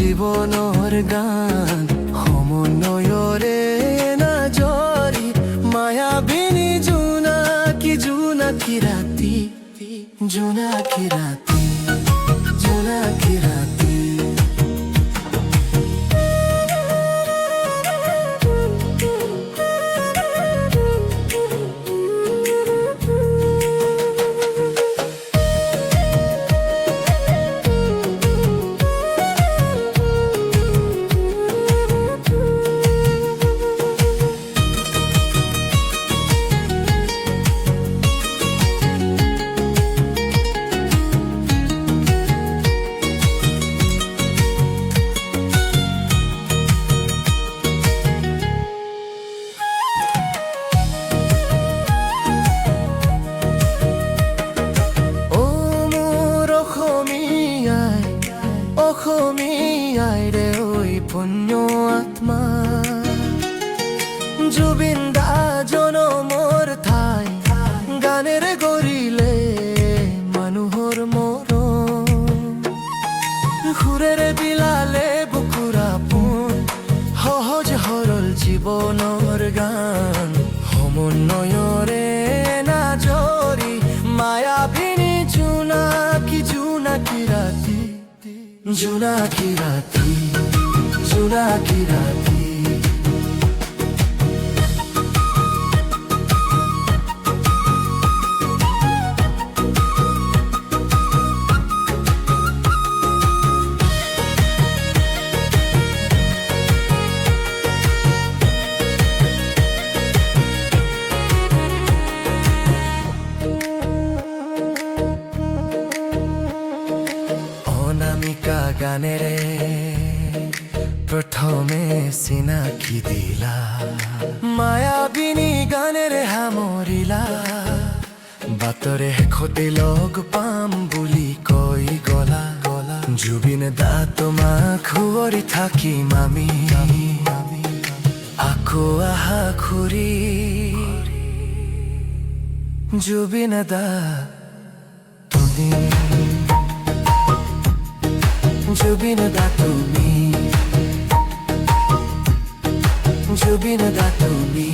জীৱনৰ গান সমন্বয়ৰে নাজৰি মায়াবিনী জোনাকী জোনাকী ৰাতি জোনাকী ৰাতি জোনাকী ৰাতি অসমীয়াইৰে ঐ পুণ্য আত্মা জুবিন দা জনমৰ ঠাই গানেৰে গঢ়িলে মানুহৰ মৰম সুৰেৰে বিলালে বুকুৰ আপোন সহজ সৰল জীৱনৰ গান সমন্বয়ৰে নাজৰি মায়াবিনী জোনাকী জোনাকী ৰাতি জোনাকী ৰাতি জোনাকী ৰাতি অনামিকা গানেৰে প্ৰথমে চিনাকি দিলা মায়াবিনী গানেৰে সামৰিলা বাটৰে শেষতে লগ পাম বুলি কৈ গলা জুবিন দা তোমাক সুঁৱৰি থাকিম আমি আকৌ আহা খুৰি জুবিন দা তুমি জুবিন দা তুমি জুবিন দা তুমি